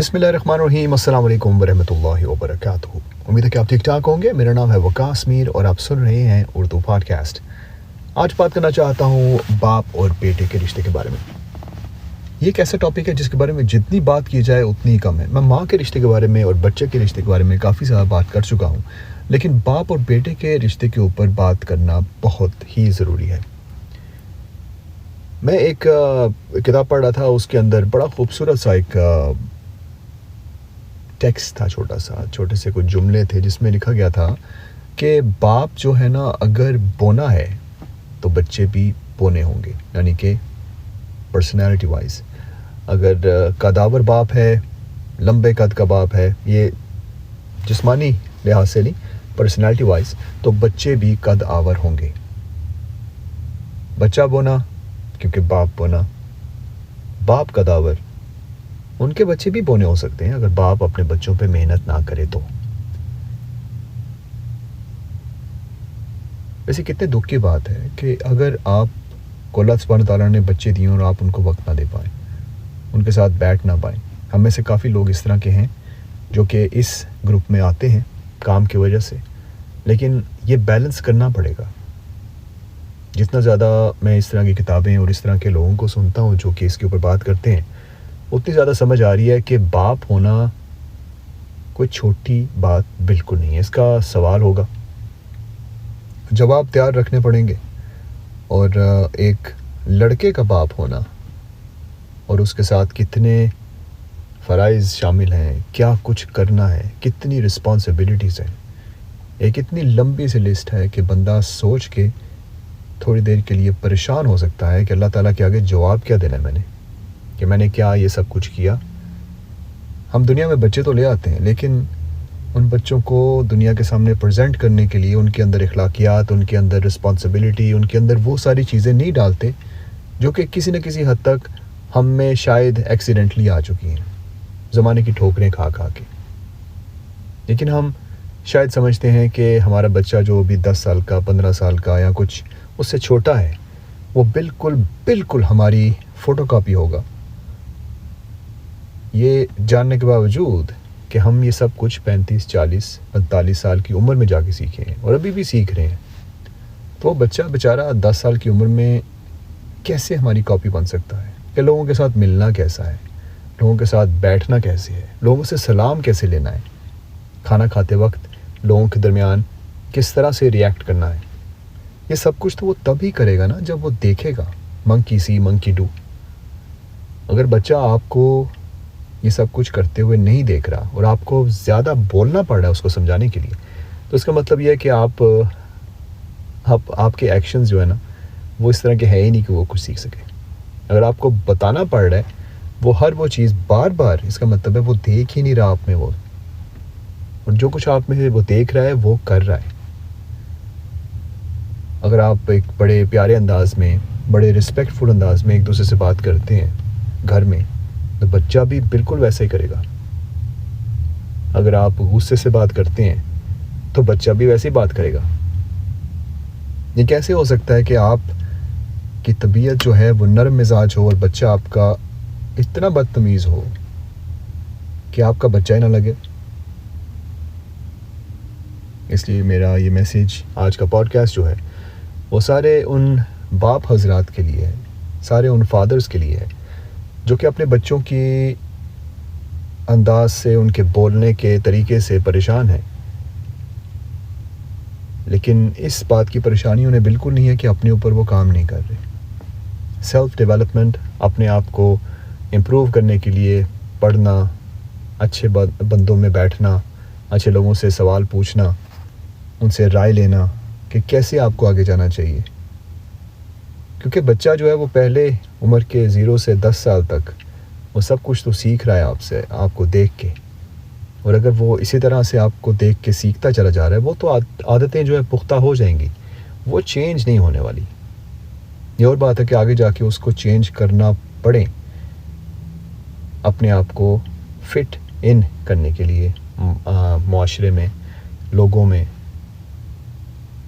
بسم اللہ الرحمن الرحیم۔ السلام علیکم ورحمۃ اللہ وبرکاتہ۔ امید ہے کہ آپ ٹھیک ٹھاک ہوں گے۔ میرا نام ہے وقاص میر اور آپ سن رہے ہیں اردو پوڈ کاسٹ۔ آج بات کرنا چاہتا ہوں باپ اور بیٹے کے رشتے کے بارے میں۔ یہ ایک ایسا ٹاپک ہے جس کے بارے میں جتنی بات کی جائے اتنی کم ہے۔ میں ماں کے رشتے کے بارے میں اور بچے کے رشتے کے بارے میں کافی زیادہ بات کر چکا ہوں، لیکن باپ اور بیٹے کے رشتے کے اوپر بات کرنا بہت ہی ضروری ہے۔ میں ایک کتاب پڑھ رہا تھا، اس کے اندر بڑا خوبصورت سا ایک ٹیکسٹ تھا، چھوٹے سے کچھ جملے تھے جس میں لکھا گیا تھا کہ باپ جو ہے نا، اگر بونا ہے تو بچے بھی بونے ہوں گے، یعنی کہ پرسنالٹی وائز۔ اگر قداور باپ ہے، لمبے قد کا باپ ہے، یہ جسمانی لحاظ سے نہیں، پرسنالٹی وائز، تو بچے بھی قد آور ہوں گے۔ بچہ بونا کیونکہ باپ بونا، باپ قداور، ان کے بچے بھی بونے ہو سکتے ہیں اگر باپ اپنے بچوں پہ محنت نہ کرے تو۔ ویسے کتنے دکھ کی بات ہے کہ اگر آپ کو اللہ سبحانہ تعالیٰ نے بچے دیے اور آپ ان کو وقت نہ دے پائیں، ان کے ساتھ بیٹھ نہ پائیں۔ ہم میں سے کافی لوگ اس طرح کے ہیں جو کہ اس گروپ میں آتے ہیں کام کی وجہ سے، لیکن یہ بیلنس کرنا پڑے گا۔ جتنا زیادہ میں اس طرح کی کتابیں اور اس طرح کے لوگوں کو سنتا ہوں جو کہ اس کے اوپر بات کرتے ہیں، اتنی زیادہ سمجھ آ رہی ہے کہ باپ ہونا کوئی چھوٹی بات بالکل نہیں ہے۔ اس کا سوال ہوگا، جواب تیار رکھنے پڑیں گے۔ اور ایک لڑکے کا باپ ہونا اور اس کے ساتھ کتنے فرائض شامل ہیں، کیا کچھ کرنا ہے، کتنی رسپانسبلٹیز ہیں، ایک اتنی لمبی سی لسٹ ہے کہ بندہ سوچ کے تھوڑی دیر کے لیے پریشان ہو سکتا ہے کہ اللہ تعالیٰ کے آگے جواب کیا دینا ہے میں نے کیا یہ سب کچھ کیا۔ ہم دنیا میں بچے تو لے آتے ہیں، لیکن ان بچوں کو دنیا کے سامنے پریزنٹ کرنے کے لیے ان کے اندر اخلاقیات، ان کے اندر رسپانسبلٹی، ان کے اندر وہ ساری چیزیں نہیں ڈالتے جو کہ کسی نہ کسی حد تک ہم میں شاید ایکسیڈنٹلی آ چکی ہیں، زمانے کی ٹھوکریں کھا کے۔ لیکن ہم شاید سمجھتے ہیں کہ ہمارا بچہ جو بھی 10 سال کا، 15 سال کا یا کچھ اس سے چھوٹا ہے، وہ بالکل ہماری فوٹو کاپی ہوگا، یہ جاننے کے باوجود کہ ہم یہ سب کچھ 35، 40، 45 سال کی عمر میں جا کے سیکھے ہیں اور ابھی بھی سیکھ رہے ہیں۔ تو وہ بچہ بیچارہ 10 سال کی عمر میں کیسے ہماری کاپی بن سکتا ہے؟ کہ لوگوں کے ساتھ ملنا کیسا ہے، لوگوں کے ساتھ بیٹھنا کیسے ہے، لوگوں سے سلام کیسے لینا ہے، کھانا کھاتے وقت لوگوں کے درمیان کس طرح سے ریئیکٹ کرنا ہے، یہ سب کچھ تو وہ تب ہی کرے گا نا جب وہ دیکھے گا منکی سی منکی ڈو۔ اگر بچہ آپ کو یہ سب کچھ کرتے ہوئے نہیں دیکھ رہا اور آپ کو زیادہ بولنا پڑ رہا ہے اس کو سمجھانے کے لیے، تو اس کا مطلب یہ ہے کہ آپ کے ایکشنز جو ہے نا، وہ اس طرح کے ہے ہی نہیں کہ وہ کچھ سیکھ سکے۔ اگر آپ کو بتانا پڑ رہا ہے وہ چیز بار بار، اس کا مطلب ہے وہ دیکھ ہی نہیں رہا آپ میں وہ، اور جو کچھ آپ میں وہ دیکھ رہا ہے وہ کر رہا ہے۔ اگر آپ ایک بڑے پیارے انداز میں، بڑے رسپیکٹفل انداز میں ایک دوسرے سے بات کرتے ہیں گھر میں، تو بچہ بھی بالکل ویسا ہی کرے گا۔ اگر آپ غصے سے بات کرتے ہیں تو بچہ بھی ویسے ہی بات کرے گا۔ یہ کیسے ہو سکتا ہے کہ آپ کی طبیعت جو ہے وہ نرم مزاج ہو اور بچہ آپ کا اتنا بدتمیز ہو کہ آپ کا بچہ ہی نہ لگے؟ اس لیے میرا یہ میسیج آج کا پوڈ کاسٹ جو ہے وہ سارے ان باپ حضرات کے لیے ہے، سارے ان فادرز کے لیے ہے جو کہ اپنے بچوں کی انداز سے، ان کے بولنے کے طریقے سے پریشان ہیں، لیکن اس بات کی پریشانی انہیں بالکل نہیں ہے کہ اپنے اوپر وہ کام نہیں کر رہے۔ سیلف ڈیولپمنٹ، اپنے آپ کو امپروو کرنے کے لیے پڑھنا، اچھے بندوں میں بیٹھنا، اچھے لوگوں سے سوال پوچھنا، ان سے رائے لینا کہ کیسے آپ کو آگے جانا چاہیے۔ کیونکہ بچہ جو ہے وہ پہلے عمر کے 0 سے 10 سال تک وہ سب کچھ تو سیکھ رہا ہے آپ سے، آپ کو دیکھ کے، اور اگر وہ اسی طرح سے آپ کو دیکھ کے سیکھتا چلا جا رہا ہے، وہ تو عادتیں جو ہے پختہ ہو جائیں گی، وہ چینج نہیں ہونے والی۔ یہ اور بات ہے کہ آگے جا کے اس کو چینج کرنا پڑے اپنے آپ کو فٹ ان کرنے کے لیے معاشرے میں، لوگوں میں۔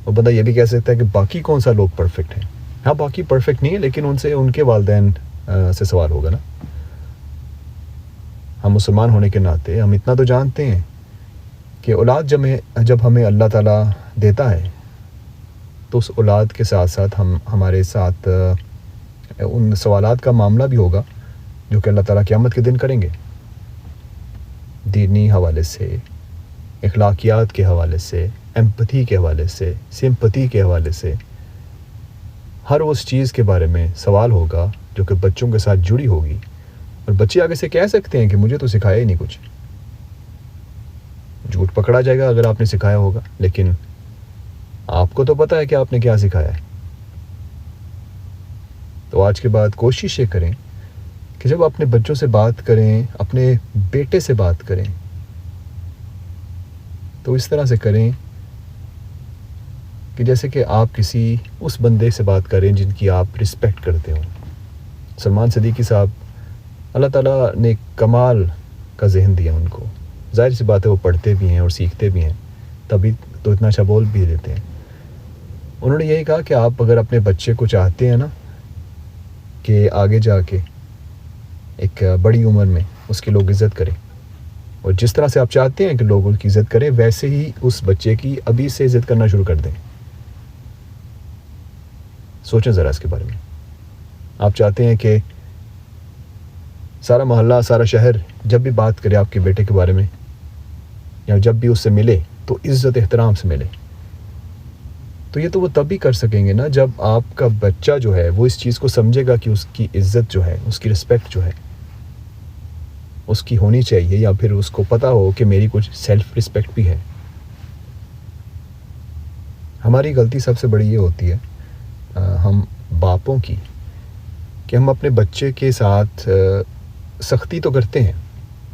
اور بندہ یہ بھی کہہ سکتا ہے کہ باقی کون سا لوگ پرفیکٹ ہیں؟ ہاں، باقی پرفیکٹ نہیں ہے، لیکن ان سے ان کے والدین سے سوال ہوگا نا۔ ہم مسلمان ہونے کے ناطے ہم اتنا تو جانتے ہیں کہ اولاد جب ہمیں اللہ تعالیٰ دیتا ہے تو اس اولاد کے ساتھ ساتھ ہمارے ساتھ ان سوالات کا معاملہ بھی ہوگا جو کہ اللہ تعالیٰ قیامت کے دن کریں گے، دینی حوالے سے، اخلاقیات کے حوالے سے، ایمپتھی کے حوالے سے، سمپتی کے حوالے سے، ہر اس چیز کے بارے میں سوال ہوگا جو کہ بچوں کے ساتھ جڑی ہوگی، اور بچے آگے سے کہہ سکتے ہیں کہ مجھے تو سکھایا ہی نہیں کچھ، جھوٹ پکڑا جائے گا اگر آپ نے سکھایا ہوگا، لیکن آپ کو تو پتہ ہے کہ آپ نے کیا سکھایا ہے۔ تو آج کے بعد کوشش یہ کریں کہ جب اپنے بچوں سے بات کریں، اپنے بیٹے سے بات کریں، تو اس طرح سے کریں کہ جیسے کہ آپ کسی اس بندے سے بات کریں جن کی آپ رسپیکٹ کرتے ہو۔ سلمان صدیقی صاحب، اللہ تعالیٰ نے کمال کا ذہن دیا ان کو، ظاہر سی بات ہے وہ پڑھتے بھی ہیں اور سیکھتے بھی ہیں، تبھی تو اتنا اچھا بول بھی دیتے ہیں۔ انہوں نے یہی کہا کہ آپ اگر اپنے بچے کو چاہتے ہیں نا کہ آگے جا کے ایک بڑی عمر میں اس کی لوگ عزت کریں، اور جس طرح سے آپ چاہتے ہیں کہ لوگ اس کی عزت کریں ویسے ہی اس بچے کی ابھی سے عزت کرنا شروع کر دیں۔ سوچیں ذرا اس کے بارے میں۔ آپ چاہتے ہیں کہ سارا محلہ، سارا شہر جب بھی بات کرے آپ کے بیٹے کے بارے میں، یا جب بھی اس سے ملے تو عزت احترام سے ملے، تو یہ تو وہ تب بھی کر سکیں گے نا جب آپ کا بچہ جو ہے وہ اس چیز کو سمجھے گا کہ اس کی عزت جو ہے، اس کی رسپیکٹ جو ہے اس کی ہونی چاہیے، یا پھر اس کو پتہ ہو کہ میری کچھ سیلف رسپیکٹ بھی ہے۔ ہماری غلطی سب سے بڑی یہ ہوتی ہے ہم باپوں کی، کہ ہم اپنے بچے کے ساتھ سختی تو کرتے ہیں،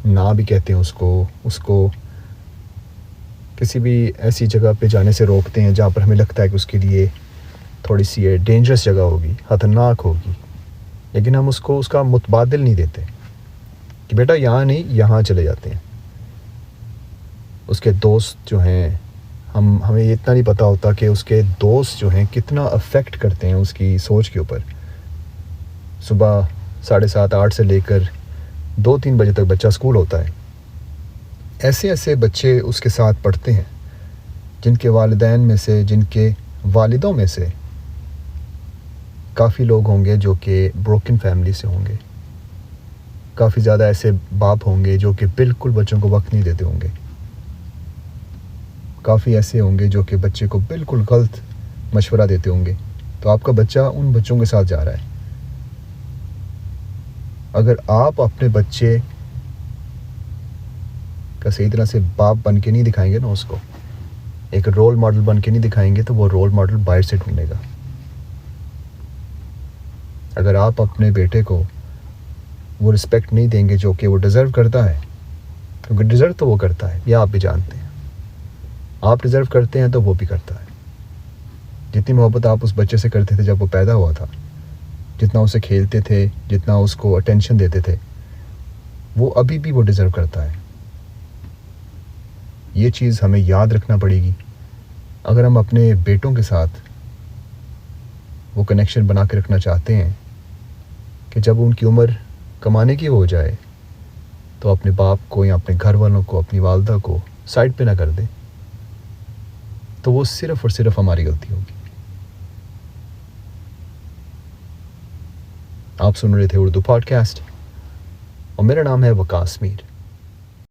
نہ بھی کہتے ہیں اس کو کسی بھی ایسی جگہ پہ جانے سے روکتے ہیں جہاں پر ہمیں لگتا ہے کہ اس کے لیے تھوڑی سی ڈینجرس جگہ ہوگی، خطرناک ہوگی، لیکن ہم اس کا متبادل نہیں دیتے کہ بیٹا یہاں نہیں، یہاں چلے جاتے ہیں۔ اس کے دوست جو ہیں، ہمیں یہ اتنا نہیں پتہ ہوتا کہ اس کے دوست جو ہیں کتنا افیکٹ کرتے ہیں اس کی سوچ کے اوپر۔ صبح 7:30 8 سے لے کر 2-3 بجے تک بچہ اسکول ہوتا ہے، ایسے بچے اس کے ساتھ پڑھتے ہیں جن کے والدین میں سے، جن کے والدوں میں سے کافی لوگ ہوں گے جو کہ بروکن فیملی سے ہوں گے، کافی زیادہ ایسے باپ ہوں گے جو کہ بالکل بچوں کو وقت نہیں دیتے ہوں گے، کافی ایسے ہوں گے جو کہ بچے کو بالکل غلط مشورہ دیتے ہوں گے۔ تو آپ کا بچہ ان بچوں کے ساتھ جا رہا ہے۔ اگر آپ اپنے بچے کا صحیح طرح سے باپ بن کے نہیں دکھائیں گے نا، اس کو ایک رول ماڈل بن کے نہیں دکھائیں گے، تو وہ رول ماڈل باہر سے ڈھونڈے گا۔ اگر آپ اپنے بیٹے کو وہ رسپیکٹ نہیں دیں گے جو کہ وہ ڈیزرو کرتا ہے، کیونکہ ڈیزرو تو وہ کرتا ہے، یہ آپ بھی جانتے ہیں، آپ ڈیزرو کرتے ہیں تو وہ بھی کرتا ہے۔ جتنی محبت آپ اس بچے سے کرتے تھے جب وہ پیدا ہوا تھا، جتنا اسے کھیلتے تھے، جتنا اس کو اٹینشن دیتے تھے، وہ ابھی بھی وہ ڈیزرو کرتا ہے۔ یہ چیز ہمیں یاد رکھنا پڑے گی اگر ہم اپنے بیٹوں کے ساتھ وہ کنیکشن بنا کے رکھنا چاہتے ہیں کہ جب ان کی عمر کمانے کی ہو جائے تو اپنے باپ کو یا اپنے گھر والوں کو، اپنی والدہ کو سائڈ پہ نہ کر دیں، تو وہ صرف اور صرف ہماری غلطی ہوگی۔ آپ سن رہے تھے اردو پوڈ کاسٹ، اور میرا نام ہے وقاص میر۔